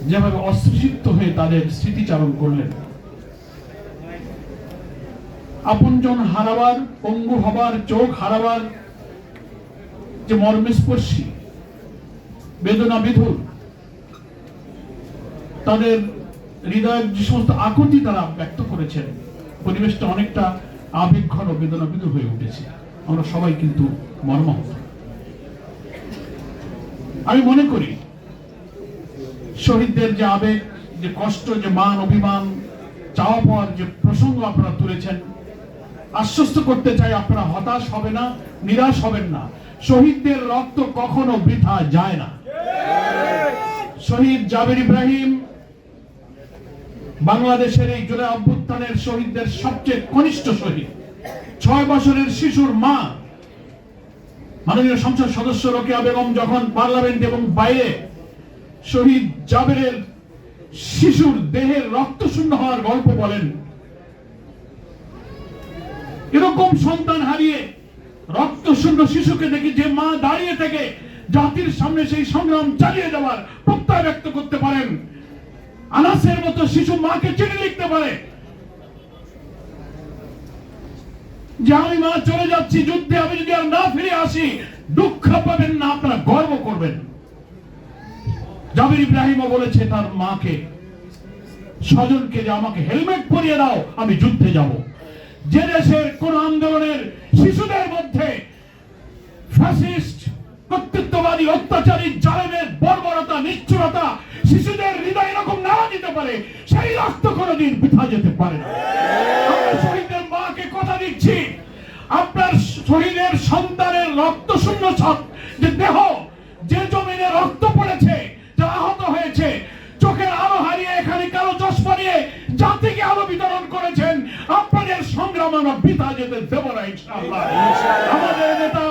যেভাবে অস্ত্রসিক্ত হয়ে তাদের স্মৃতিচারণ করলেন। আপনজন হারাবার, পঙ্গু হবার, চোখ হারাবার যে মর্মস্পর্শী বেদনা বিধুর, তাদের হৃদয়ের যে সমস্ত আকুতি তারা ব্যক্ত করেছেন, পরিবেশটা অনেকটা আবেগঘন বেদনা বিধুর হয়ে উঠেছে। আমরা সবাই কিন্তু মর্মাহত। আমি মনে করি শহীদদের যে আবেগ, যে কষ্ট, যে মান অভিমান, চাওয়া পাওয়ার যে প্রসঙ্গ আপনারা তুলেছেন, আশ্বস্ত করতে চাই আপনারা হতাশ হবে না, নিরাশ হবেন না। শহীদদের রক্ত কখনো বৃথা যায় না। শহীদ জাবের ইব্রাহিম বাংলাদেশের এই জুলাই অভ্যুত্থানের শহীদদের সবচেয়ে কনিষ্ঠ শহীদ। 6 বছরের শিশুর মা মাননীয় সংসদ সদস্য রোকেয়া বেগম যখন পার্লামেন্ট এবং বাইরে শহীদ জাবেরের শিশুর দেহের রক্ত শূন্য হওয়ার গল্প বলেন, এরকম সন্তান হারিয়ে রক্ত শূন্য শিশুকে দেখি যে মা দাঁড়িয়ে থেকে জাতির সামনে সেই সংগ্রাম চালিয়ে যাওয়ার প্রত্যয় ব্যক্ত করতে পারেন, আনাসের মতো শিশু মাকে চিঠি লিখতে পারে যে আমি মা চলে যাচ্ছি যুদ্ধে, আমি যদি আর না ফিরে আসি দুঃখ পাবেন না, আপনারা গর্ব করবেন। জাবের ইব্রাহিমও বলেছে তার মাকে, স্বজনকে, যে আমাকে হেলমেট পরিয়ে দাও, আমি যুদ্ধে যাব। যে দেশের কোন আন্দোলনের শিশুদের মধ্যে ফ্যাসিস্ট, কর্তৃত্ববাদী, অত্যাচারী, জালেমের বর্বরতা, নিষ্ঠুরতা শিশুদের হৃদয় এরকম নাড়া দিতে পারে, সেই রক্ত কোনোদিন বৃথা যেতে পারে না। আমরা শহীদদের মাকে কথা দিচ্ছি, আপনার শহীদের সন্তানের রক্ত শূন্য যে দেহ, যে জমিনে রক্ত পড়েছে, যা আহত হয়েছে, চোখের আলো হারিয়ে এখানে কালো চশমা নিয়ে জাতিকে আলো বিতরণ করেছেন, আপনাদের সংগ্রাম আমরা বৃথা যেতে দেব না ইনশাআল্লাহ। আমাদের নেতা